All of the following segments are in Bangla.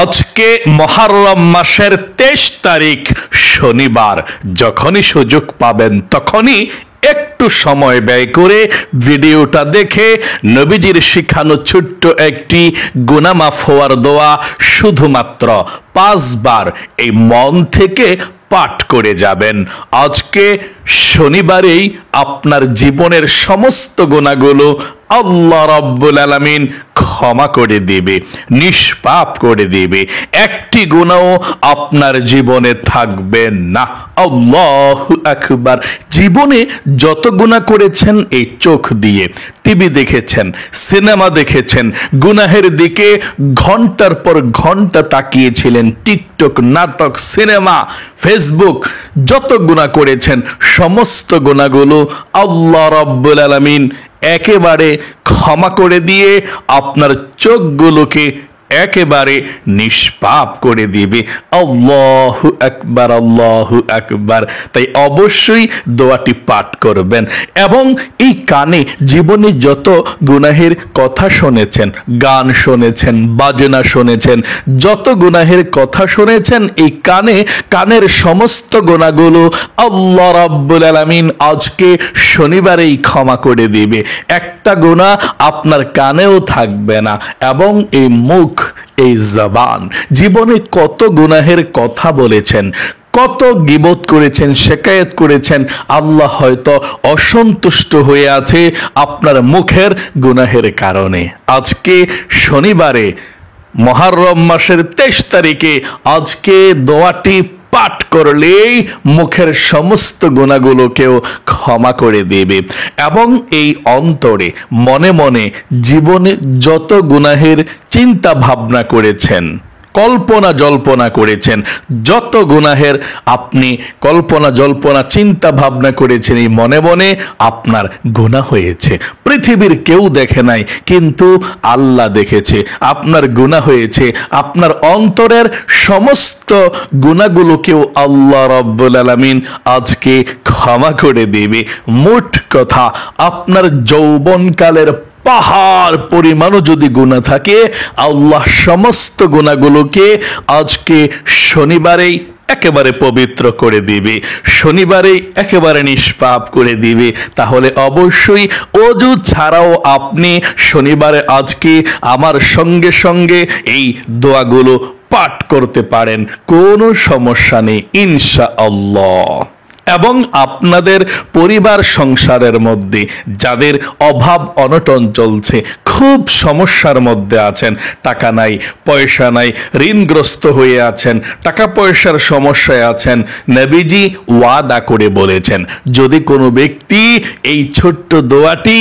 আজকে মুহররম মাসের 23 তারিখ শনিবার। যখনই সুযোগ পাবেন তখনই একটু সময় ব্যয় করে ভিডিওটা দেখে নবীজির শিখানো ছোট্ট একটি গুনাহ মাফ হওয়ার দোয়া শুধুমাত্র 5 বার এই মন থেকে পাঠ করে যাবেন। আজকে শনিবারেই আপনার জীবনের সমস্ত গুনাহগুলো আল্লাহ রাব্বুল আলামিন ক্ষমা করে দেবে, নিষ্পাপ করে দেবে। একটি গুনাহও আপনার জীবনে থাকবে না। আল্লাহু আকবার। জীবনে যত গুনাহ করেছেন এই চোখ দিয়ে, টিভি দেখেছেন, সিনেমা দেখেছেন, গুনাহের দিকে ঘন্টার পর ঘন্টা তাকিয়েছিলেন, টিকটক, নাটক, সিনেমা, ফেসবুক, যত গুনাহ করেছেন সমস্ত গুনাহগুলো আল্লাহ রাব্বুল আলামিন একেবারে ক্ষমা করে দিয়ে আপনার চোখগুলোকে একেবারে নিষ্পাপ করে দিবে। আল্লাহু আকবার, আল্লাহু আকবার। তাই অবশ্যই দোয়াটি পাঠ করবেন এবং এই কানে জীবনে যত গুনাহের কথা শুনেছেন, গান শুনেছেন, বাজনা শুনেছেন, যত গুনাহের কথা শুনেছেন এই কানের সমস্ত গুনাহগুলো আল্লাহ রাব্বুল আলামিন আজকে শনিবারেই ক্ষমা করে দিবে। একটা গুনাহ আপনার কানেও থাকবে না। এবং এই মুখ, এই জবান, জীবনে কত গুনাহের কথা বলেছেন, কত গীবত করেছেন, শিকায়েত করেছেন, আল্লাহ হয়তো অসন্তুষ্ট হয়ে আছে আপনার মুখের গুনাহের কারণে। আজকে শনিবারে মুহররম মাসের 23 তারিখে আজকে দোয়াটি পাঠ করলেই মুখের সমস্ত গুনাহগুলোকেও ক্ষমা করে দেবে। এবং এই অন্তরে মনে মনে জীবনে যত গুনাহের চিন্তা ভাবনা করেছেন, কল্পনা জল্পনা করেছেন, যত গুনাহের আপনি কল্পনা জল্পনা চিন্তা ভাবনা করেছেন, এই মনে মনে আপনার গুনাহ হয়েছে, পৃথিবীর কেউ দেখে নাই কিন্তু আল্লাহ দেখেছে আপনার গুনাহ হয়েছে। আপনার অন্তরের সমস্ত গুনাহগুলোকেও আল্লাহ রাব্বুল আলামিন আজকে ক্ষমা করে দেবে। মোট কথা, আপনার যৌবনকালের পাহাড় পরিমাণও যদি গুনাহ থাকে আল্লাহ সমস্ত গুনাহগুলোকে আজকে শনিবারেই একেবারে পবিত্র করে দিবে, শনিবারেই একেবারে নিষ্পাপ করে দিবে। তাহলে অবশ্যই ওযু ছাড়াও আপনি শনিবারে আজকে আমার সঙ্গে সঙ্গে এই দোয়াগুলো পাঠ করতে পারেন, কোনো সমস্যা নেই ইনশাআল্লাহ। এবং আপনাদের পরিবার সংসারের মধ্যে যাদের অভাব অনটন চলছে, খুব সমস্যার মধ্যে আছেন, টাকা নাই, পয়সা নাই, ঋণগ্রস্ত হয়ে আছেন, টাকা পয়সার সমস্যায় আছেন, নবীজি ওয়াদা করে বলেছেন যদি কোনো ব্যক্তি এই ছোট্ট দোয়াটি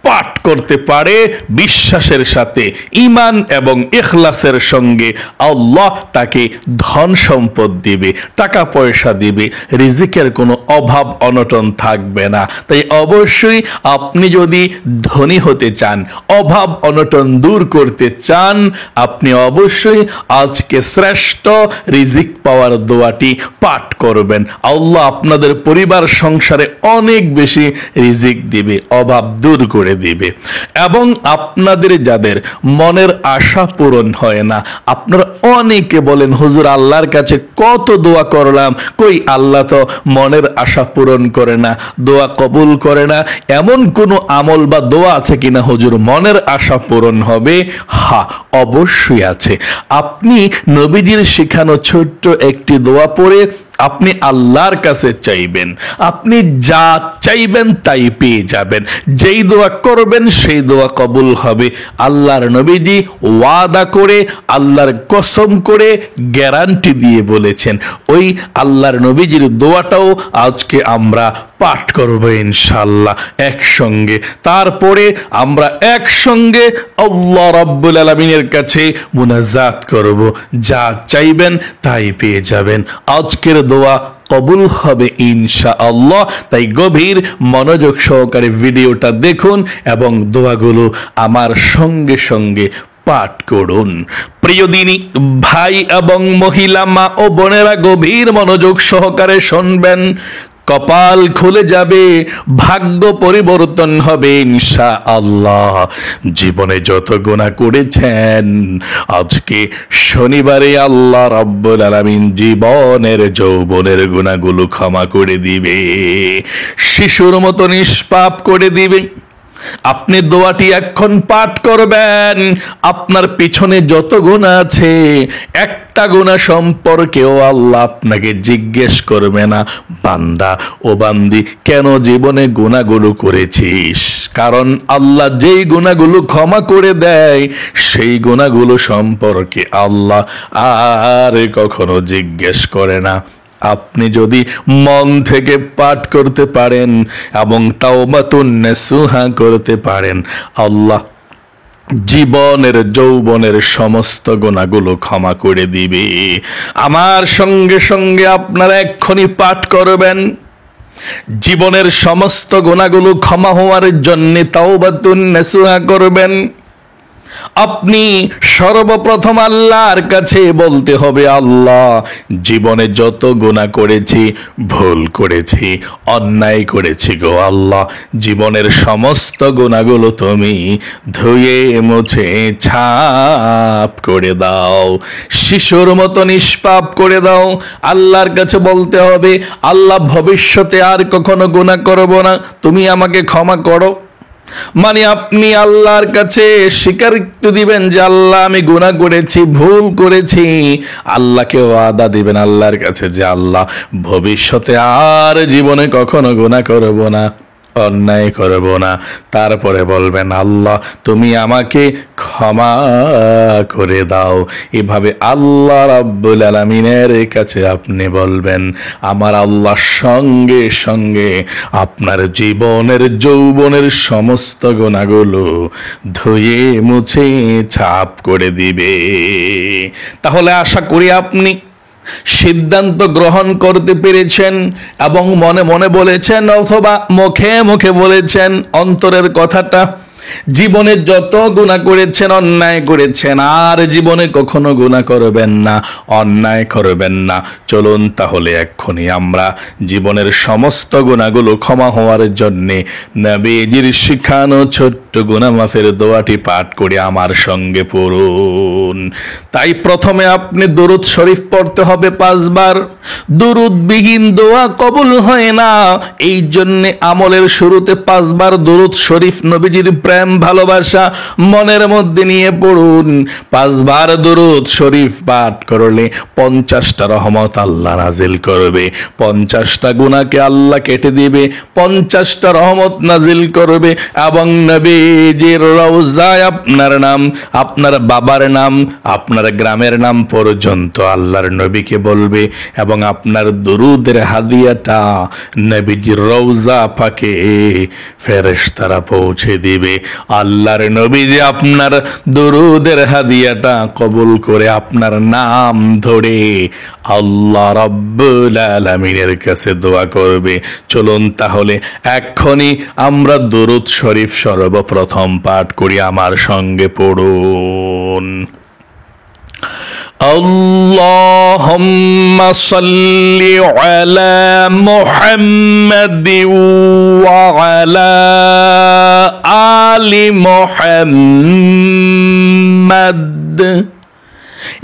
পাঠ করতে পারে বিশ্বাসের সাথে, ঈমান এবং ইখলাসের সঙ্গে, আল্লাহ তাকে ধন সম্পদ দিবে, টাকা পয়সা দিবে, রিজিকের কোনো অভাব অনটন থাকবে না। তাই অবশ্যই আপনি যদি ধনী হতে চান, অভাব অনটন দূর করতে চান, আপনি অবশ্যই আজকে শ্রেষ্ঠ রিজিক পাওয়ার দোয়াটি পাঠ করবেন। আল্লাহ আপনাদের পরিবার সংসারে অনেক বেশি রিজিক দিবে, অভাব দূর করে দিবে। এবং আপনাদের যাদের মনের আশা পূরণ হয় না, আপনারা অনেকে বলেন হুজুর আল্লাহর কাছে কত দোয়া করলাম, কই আল্লাহ তো মনের আশা পূরণ করে না, দোয়া কবুল করে না। এমন কোন আমল বা দোয়া আছে কিনা হুজুর মনের আশা পূরণ হবে? হ্যাঁ, অবশ্যই আছে। আপনি নবীজির শেখানো ছোট্ট একটি দোয়া পড়ে আপনি আল্লাহর কাছে চাইবেন, আপনি যা চাইবেন তাই পেয়ে যাবেন। যেই দোয়া করবেন সেই দোয়া কবুল হবে। আল্লাহর নবীজি ওয়াদা করে, আল্লাহর কসম করে, গ্যারান্টি দিয়ে বলেছেন। ওই আল্লাহর নবীজির দোয়াটাও আজকে আমরা পাঠ করব ইনশাআল্লাহ একসঙ্গে। তারপরে আমরা একসঙ্গে আল্লাহ রাব্বুল আলামিনের কাছে মুনাজাত করব, যা চাইবেন তাই পেয়ে যাবেন। আজকের দোয়া কবুল হবে ইনশাআল্লাহ। তাই গভীর মনোযোগ সহকারে ভিডিওটা দেখুন এবং দোয়াগুলো আমার সঙ্গে সঙ্গে পাঠ করুন। প্রিয় দিনী ভাই এবং মহিলা, মা ও বোনেরা, গভীর মনোযোগ সহকারে শুনবেন। কপাল খুলে যাবে, ভাগ্য পরিবর্তন হবে ইনশাআল্লাহ। জীবনে যত গুনাহ করেছেন আজকে শনিবারে আল্লাহ রাব্বুল আলামিন জীবনের যৌবনের গুনাহগুলো ক্ষমা করে দিবে, শিশুর মতো নিষ্পাপ করে দিবে। আপনি দোয়াটি এখন পাঠ করবেন, আপনার পিছনে যত গুনাহ আছে একটা গুনাহ সম্পর্কেও আল্লাহ আপনাকে জিজ্ঞেস করবে না, বান্দা ও বান্দি কেন জীবনে গুনাহগুলো করেছিস। কারণ আল্লাহ যেই গুনাহগুলো ক্ষমা করে দেয় সেই গুনাহগুলো সম্পর্কে আল্লাহ আর কখনো জিজ্ঞেস করে না। আপনি যদি মন থেকে পাঠ করতে পারেন এবং তাওবাতুন নাসুহা করতে পারেন, আল্লাহ জীবনের যৌবনের সমস্ত গুনাহগুলো ক্ষমা করে দিবে। আমার সঙ্গে সঙ্গে আপনারা এক্ষুনি পাঠ করবেন, জীবনের সমস্ত গুনাহগুলো ক্ষমা হওয়ার জন্য তাওবাতুন নাসুহা করবেন। আপনি সর্বপ্রথম আল্লাহর কাছে বলতে হবে, আল্লাহ জীবনে যত গুনাহ করেছি, ভুল করেছি, অন্যায় করেছি গো আল্লাহ, জীবনের সমস্ত গুনাহগুলো তুমি ধুয়ে মুছে ছাপ করে দাও, শিশুর মতো নিষ্পাপ করে দাও। আল্লাহর কাছে বলতে হবে, আল্লাহ ভবিষ্যতে আর কখনো গুনাহ করব না, তুমি আমাকে ক্ষমা করো। মানে আপনি আল্লাহর কাছে স্বীকারোক্তি দিবেন যে আল্লাহ আমি গুনাহ করেছি, ভুল করেছি। আল্লাহকে ওয়াদা দিবেন আল্লাহর কাছে যে আল্লাহ ভবিষ্যতে আর জীবনে কখনো গুনাহ করব না, অন্যায় করব না। তারপরে বলবেন, আল্লাহ তুমি আমাকে ক্ষমা করে দাও। এভাবে আল্লাহ রাব্বুল আলামিনের কাছে আপনি বলবেন, আমার আল্লাহর সঙ্গে সঙ্গে আপনার জীবনের যৌবনের সমস্ত গুনাহগুলো ধুয়ে মুছে ছাপ করে দিবে। তাহলে আশা করি আপনি সিদ্ধান্ত গ্রহণ করতে পেরেছেন এবং মনে মনে বলেছেন অথবা মুখে মুখে বলেছেন অন্তরের কথাটা। জীবনে যত গুনাহ করেছেন, অন্যায় করেছেন, আর জীবনে কখনো গুনাহ করবেন না, অন্যায় করবেন না। চলুন তাহলে এক্ষুনি আমরা জীবনের সমস্ত গুনাহগুলো ক্ষমা হওয়ার জন্যে নবীজির শিখানো ছোট্ট গুনাহ মাফের দোয়াটি পাঠ করে আমার সঙ্গে পড়ুন। তাই প্রথমে আপনি দুরূদ শরীফ পড়তে হবে 5 বার। দুরূদবিহীন দোয়া কবুল হয় না, এই জন্য আমলের শুরুতে 5 বার দুরূদ শরীফ নবীজির প্রেম ভালোবাসা মনের মধ্যে নিয়ে পড়ুন। 5 বার দুরূদ শরীফ পাঠ করলে 50টা রহমত আল্লাহ নাজিল করবে, 50টা গুনাহকে আল্লাহ কেটে দিবে, 50টা রহমত নাজিল করবে এবং নবীজির রওজায় আপনার নাম, আপনার বাবার নাম, আপনার গ্রামের নাম পর্যন্ত আল্লাহর নবীকে বলবে এবং আপনার দুরূদের হাদিয়াটা নবীজির রওজা পাকে ফেরেশতারা পৌঁছে দিবে। আল্লাহর নবী যে আপনার দুরূদের হাদিয়াটা কবুল করে আপনার নাম ধরে আল্লাহ রাব্বুল আলামিনের কাছে দোয়া করবে। চলুন তাহলে এক্ষুনি আমরা দুরূদ শরীফ সর্বপ্রথম পাঠ করি, আমার সঙ্গে পড়ুন। اللهم صل على محمد وعلى آل محمد।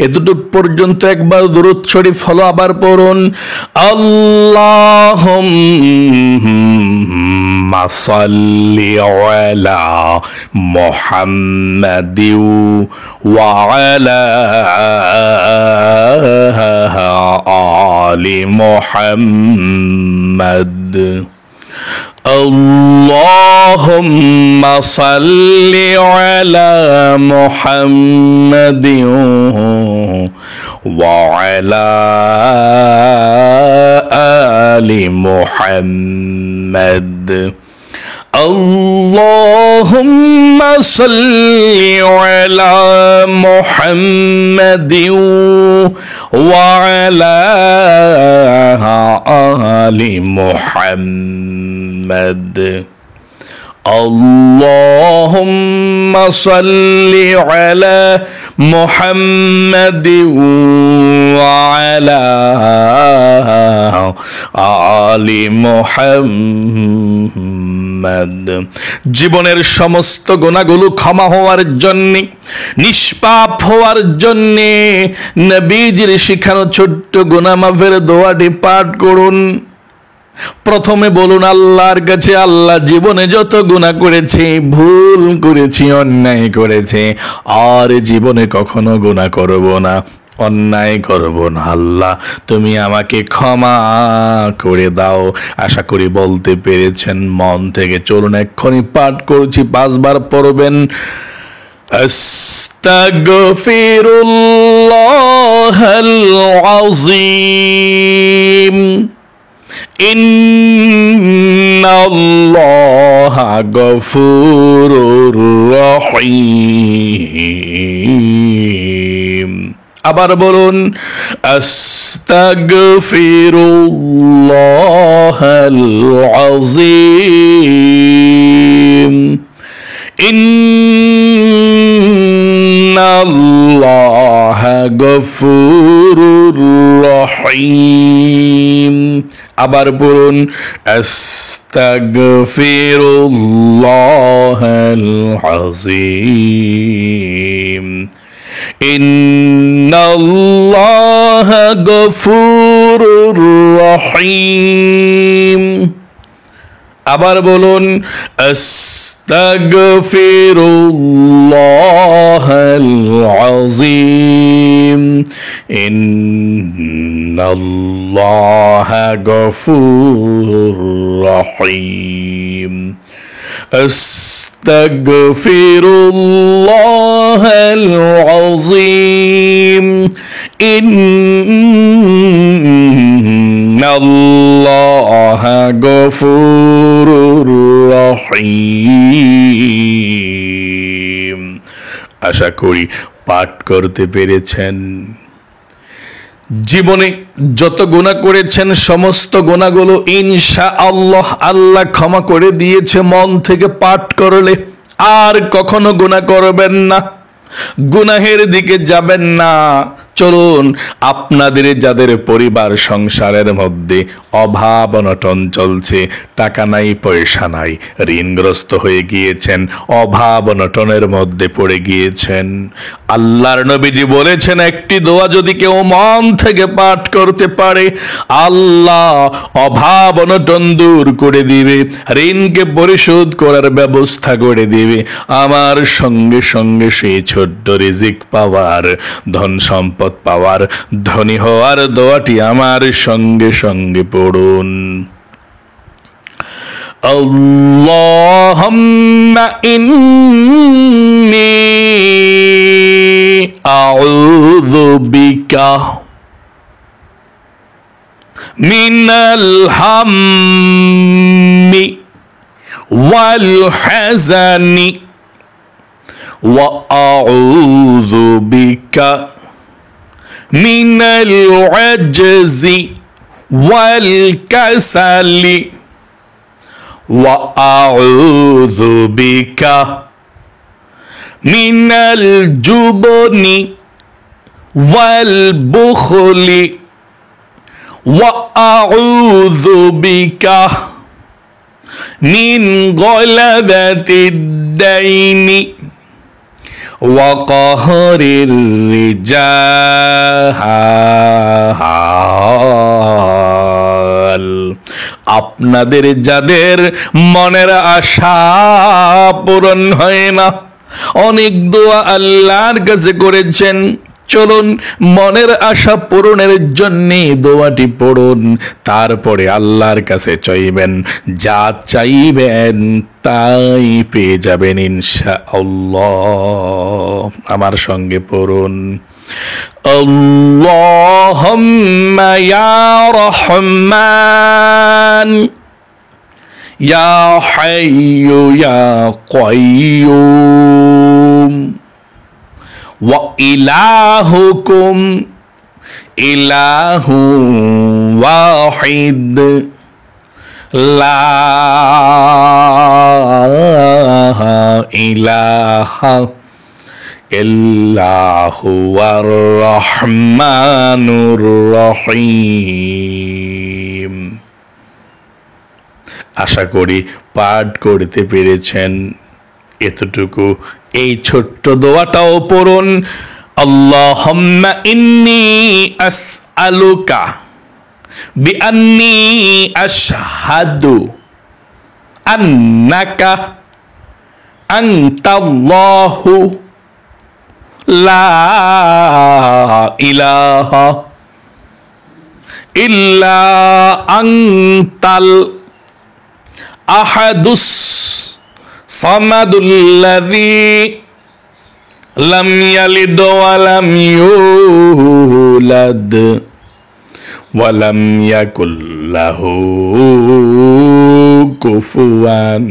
এতটুক পর্যন্ত একবার দুরূদ শরীফ হলো, আবার পড়ুন। আল্লাহুম্মা সাল্লি আলা মুহাম্মাদিন ওয়া আলা আলি মুহাম্মাদ। اللهم صل على محمد وعلى آل محمد। اللهم صل على محمد وعلى آل محمد। اللهم صل على محمد وعلى আলা আলি মুহাম্মাদ। জীবনের সমস্ত গুনাহগুলো ক্ষমা হওয়ার জন্য, নিষ্পাপ হওয়ার জন্য নবীজির শিখানো ছোট্ট গুনাহ মাফের দোয়াটি পাঠ করুন। প্রথমে বলুন আল্লাহর কাছে, আল্লাহ জীবনে যত গুনাহ করেছি, ভুল করেছি, অন্যায় করেছি, আর জীবনে কখনো গুনাহ করব না, অন্যায় করব না। আল্লাহ তুমি আমাকে ক্ষমা করে দাও। আশা করি বলতে পেরেছেন মন থেকে। চলুন এক্ষুনি পাঠ করছি, 5 বার পড়বেন। আস্তাগফিরুল্লাহাল আযীম ইন্নাল্লাহা গফুরুর রহিম। আবার বলুন আস্তাগফিরুল্লাহাল আযীম ইন্নাল্লাহা গফুরুর রহিম। আবার বলুন আস্তাগফিরুল্লাহাল আযীম ইন্নাল্লাহা গফুরুর রহিম। আবার বলুন আস্তাগফিরুল্লাহাল আযীম ইন্নাল্লাহা গফুরুর রহিম। আস্তাগফিরুল্লাহাল আযীম ইন্নাল্লাহা গফুরুর রহিম। আশা করি পাঠ করতে পেরেছেন। জীবনে যত গুনাহ করেছেন সমস্ত গুনাহগুলো ইনশাআল্লাহ আল্লাহ ক্ষমা করে দিয়েছে। মন থেকে পাঠ করলে আর কখনো গুনাহ করবেন না, গুনাহের দিকে যাবেন না। চলুন আপনাদের যাদের পরিবার সংসারের মধ্যে অভাব অনটন চলছে, টাকা নাই পয়সা নাই, ঋণগ্রস্ত হয়ে গিয়েছেন, অভাব অনটনের মধ্যে পড়ে গিয়েছেন, আল্লাহর নবীজি বলেছেন একটি দোয়া যদি কেউ মন থেকে পাঠ করতে পারে আল্লাহ অভাব অনটন দূর করে দিবে, ঋণকে পরিশোধ করার ব্যবস্থা করে দিবে। আমার সঙ্গে সঙ্গে সেই ছোট্ট রিজিক পাওয়ার, ধন সম্পদ পাওয়ার, ধনী হওয়ার দোয়াটি আমার সঙ্গে সঙ্গে পড়ুন। আল্লাহুম্মা ইন্নী আউযু বিকা মিনাল হাম্মি ওয়াল হাযানি ওয়া আউযু বিকা মিনাল আজজি ওয়াল কাসালি ওয়া আউযু বিকা মিনাল জুবনি ওয়াল বুখলি ওয়া আউযু বিকা মিন গলাবাতিদ দাইনি ওয়া কাহরির রিজাল। আপনাদের যাদের মনের আশা পূরণ হয় না, অনেক দোয়া আল্লাহর কাছে করেছেন, চলুন মনের আশা পূরণের জন্য দোয়াটি পড়ুন। তারপরে আল্লাহর কাছে চাইবেন, যা চাইবেন তাই পেয়ে যাবেন ইনশাআল্লাহ। আমার সঙ্গে পড়ুন আল্লাহুম্মা ইয়া রহমান ইয়া হাইয়্যু ইয়া কাইয়্যুম ওয়া ইলাহুকুম ইলাহু ওয়াহিদ লা ইলাহা ইল্লা হুয়ার রহমানুর রহিম। আশা করি পাঠ করতে পেরেছেন। এতটুকু এই ছোট্ট দোয়াটাও পড়ুন। আল্লাহুম্মা ইন্নী আসআলুকা বিআন্নী আশহাদু আন্নাকা আনতাল্লাহু লা ইলাহা ইল্লা আনতাল আহাদুস সামাদুল্লাযী লাম ইয়ালিদ ওয়া লাম ইউলাদ ওয়া লাম ইয়াকুল লাহু কুফুয়ান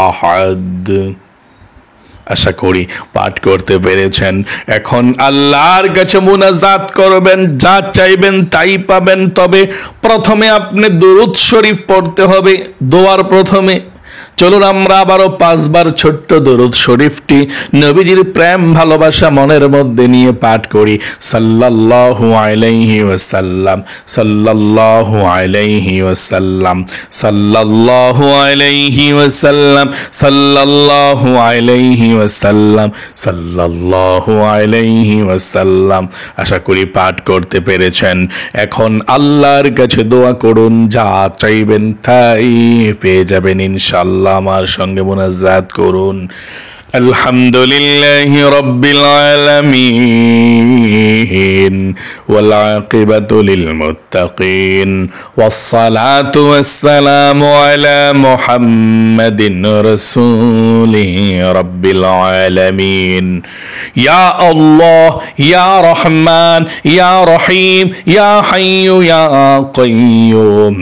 আহাদ। আশা করি পাঠ করতে পেরেছেন। এখন আল্লাহর কাছে মুনাজাত করবেন, যা চাইবেন তাই পাবেন। তবে প্রথমে আপনি দুরূদ শরীফ পড়তে হবে দোয়ার প্রথমে। চলুন আমরা আবারও 5 বার ছোট্ট দরুদ শরীফটি নবীজির প্রেম ভালোবাসা মনের মধ্যে নিয়ে পাঠ করি। সাল্লাল্লাহু আলাইহি ওয়াসাল্লাম, সাল্লাল্লাহু আলাইহি ওয়াসাল্লাম, সাল্লাল্লাহু আলাইহি ওয়াসাল্লাম, সাল্লাল্লাহু আলাইহি ওয়াসাল্লাম, সাল্লাল্লাহু আলাইহি ওয়াসাল্লাম। আশা করি পাঠ করতে পেরেছেন। এখন আল্লাহর কাছে দোয়া করুন, যা চাইবেন তাই পেয়ে যাবেন ইনশাআল্লাহ। আমার সঙ্গে মুনাজাত করুন। আলহামদুলিল্লাহি রাব্বিল আলামিন ওয়াল আকিবাতু লিল মুত্তাকিন ওয়াস সালাতু ওয়াস সালামু আলা মুহাম্মাদিন রাসূলিহি রাব্বিল আলামিন। ইয়া আল্লাহ ইয়া রহমান ইয়া রহিম ইয়া হাইয়্যু ইয়া কাইয়্যুম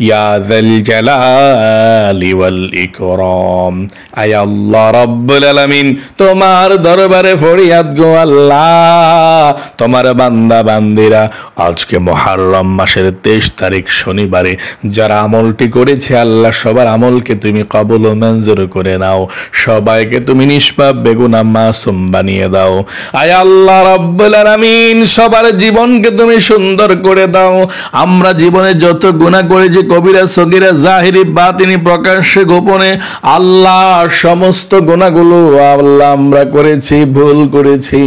ইয়া যাল জালালি ওয়াল ইকরাম। আয় আল্লাহ রাব্বুল আলামিন, তোমার দরবারে ফরিয়াদ গো আল্লাহ, তোমার বান্দা বান্দিরা আজকে মুহররম মাসের 23 তারিখ শনিবারে যারা আমলটি করেছে আল্লাহ সবার আমলকে তুমি কবুল ও মঞ্জুর করে নাও। সবাইকে তুমি নিষ্পাপ বেগুনাহ মাসুম বানিয়ে দাও। আয় আল্লাহ রাব্বুল আলামিন, সবার জীবনকে তুমি সুন্দর করে দাও। আমরা জীবনে যত গুনাহ করেছি, কবিরা সগীরা জাহিরি বাতিনি প্রকাশ্যে গোপনে, আল্লাহ সমস্ত গুনাহগুলো আল্লাহ আমরা করেছি, ভুল করেছি,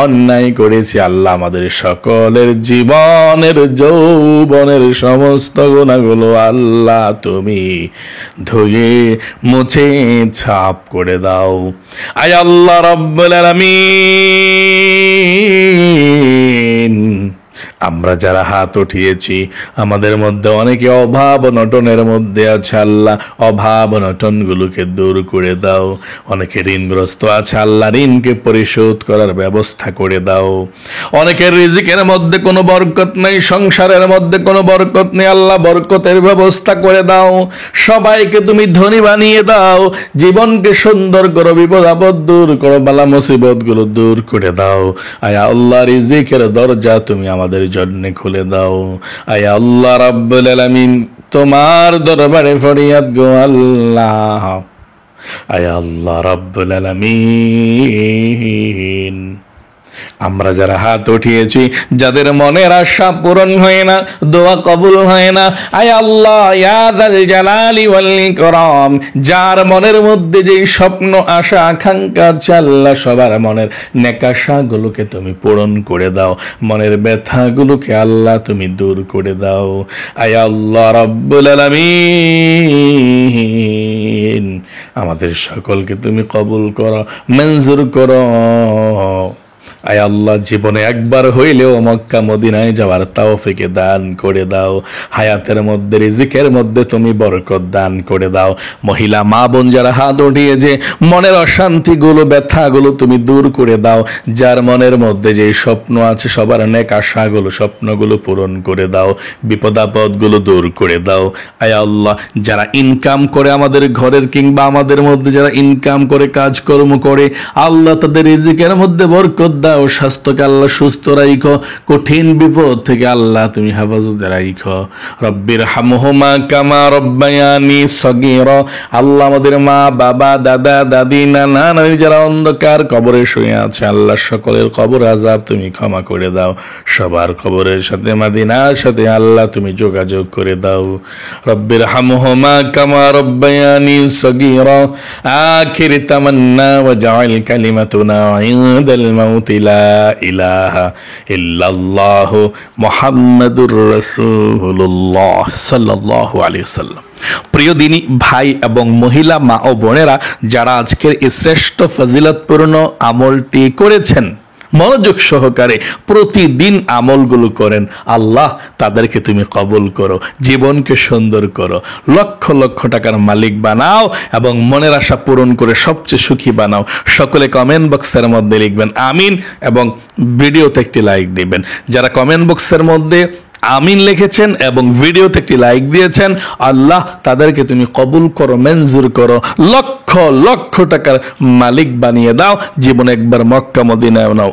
অন্যায় করেছি। আল্লাহ আমাদের সকলের জীবনের যৌবনের সমস্ত গুনাহগুলো আল্লাহ তুমি ধুয়ে মুছে ছাপ করে দাও। আয় আল্লাহ রাব্বুল আলামিন, আমরা যারা হাত উঠিয়েছি আমাদের মধ্যে অনেকে অভাব অনটনের মধ্যে আছে, আল্লাহ অভাব অনটনগুলোকে দূর করে দাও। অনেকে ঋণগ্রস্ত আছে, আল্লাহ ঋণকে পরিশোধ করার ব্যবস্থা করে দাও। অনেকের রিজিকের মধ্যে কোনো বরকত নেই, সংসারের মধ্যে কোনো বরকত নেই, আল্লাহ বরকতের ব্যবস্থা করে দাও। সবাইকে তুমি ধনী বানিয়ে দাও, জীবনকে সুন্দর করো, বিপদ আপদ দূর করো, বালা মুসিবত গুলো দূর করে দাও। আয় আল্লাহ রিজিকের দরজা তুমি আমাদের জন্য খুলে দাও। আয় আল্লাহ রাব্বুল আলামিন, তোমার দরবারে ফরিয়াদ গো আল্লাহ। আয় আল্লাহ রাব্বুল আলামিন, আমরা যারা হাত উঠিয়েছি, যাদের মনের আশা পূরণ হয় না, দোয়া কবুল হয় না, আয় আল্লাহ ইয়া যাল জালালি ওয়াল ইকরাম, যার মনের মধ্যে যেই স্বপ্ন আশা আকাঙ্ক্ষা আছে আল্লাহ সবার মনের নেক আশাগুলোকে তুমি পূরণ করে দাও, মনের ব্যথাগুলোকে আল্লাহ তুমি দূর করে দাও। আয় আল্লাহ রাব্বুল আলামিন, আমাদের সকলকে তুমি কবুল করো, মঞ্জুর করো। আয় আল্লাহ, জীবনে একবার হইলেও মক্কা মদিনায় যাওয়ার তৌফিক দান করে দাও। হায়াতের মধ্যে রিজিকের মধ্যে তুমি বরকত দান করে দাও। মহিলা মা বোন যারা হাত উঠিয়েছে, মনের অশান্তিগুলো ব্যথাগুলো তুমি দূর করে দাও। যার মনের মধ্যে যে স্বপ্ন আছে সবার নেক আশাগুলো স্বপ্নগুলো পূরণ করে দাও, বিপদ আপদগুলো দূর করে দাও। আয় আল্লাহ, যারা ইনকাম করে আমাদের ঘরের কিংবা আমাদের মধ্যে যারা ইনকাম করে কাজকর্ম করে, আল্লাহ তাদের রিজিকের মধ্যে বরকত দাও, দাও, স্বাস্থ্যকে আল্লাহ সুস্থ রাখো, কঠিন বিপদ থেকে আল্লাহ তুমি হেফাজতে রাখো। রব্বির হামহুমা কামা রব্বায়ানি সগীরা। আল্লাহ আমাদের মা বাবা দাদা দাদি নানা নানি যারা অন্ধকার কবরে শুয়ে আছে, আল্লাহ সকলের কবর আযাব তুমি ক্ষমা করে দাও। সবার কবরের সাথে মদিনার সাথে আল্লাহ তুমি যোগাযোগ করে দাও। রব্বির হামহুমা কামা রব্বায়ানি সগীরা। আখির তামান্না ওয়া জাআল কালিমাতুনা ইনদাল মাউতি লা ইলাহা ইল্লাল্লাহ মুহাম্মাদুর রাসূলুল্লাহ সাল্লাল্লাহু আলাইহি ওয়াসাল্লাম। প্রিয় দিনী ভাই এবং মহিলা মা ও বোনেরা, যারা আজকের এই শ্রেষ্ঠ ফজিলতপূর্ণ আমলটি করেছেন, মনোযোগ সহকারে প্রতিদিন আমলগুলো করেন, আল্লাহ তাদেরকে তুমি কবুল করো, জীবনকে সুন্দর করো, লক্ষ লক্ষ টাকার মালিক বানাও এবং মনের আশা পূরণ করে সবচেয়ে সুখী বানাও। সকলে কমেন্ট বক্সের মধ্যে লিখবেন আমিন এবং ভিডিওতে একটি লাইক দিবেন। যারা কমেন্ট বক্সের মধ্যে আমিন লিখেছেন এবং ভিডিওতে একটি লাইক দিয়েছেন, আল্লাহ তাদেরকে তুমি কবুল করো, মঞ্জুর করো, লক্ষ লক্ষ টাকার মালিক বানিয়ে দাও, জীবনে একবার মক্কা মদিনায় নাও।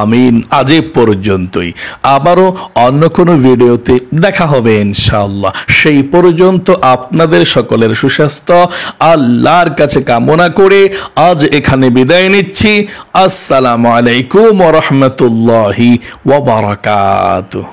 আমিন। আজ এ পর্যন্তই, আবারও অন্য কোনো ভিডিওতে দেখা হবে ইনশাআল্লাহ। সেই পর্যন্ত আপনাদের সকলের সুস্বাস্থ্য আল্লাহর কাছে কামনা করে আজ এখানে বিদায় নিচ্ছি। আসসালামু আলাইকুম ওয়া রাহমাতুল্লাহি ওয়া বারাকাতুহু।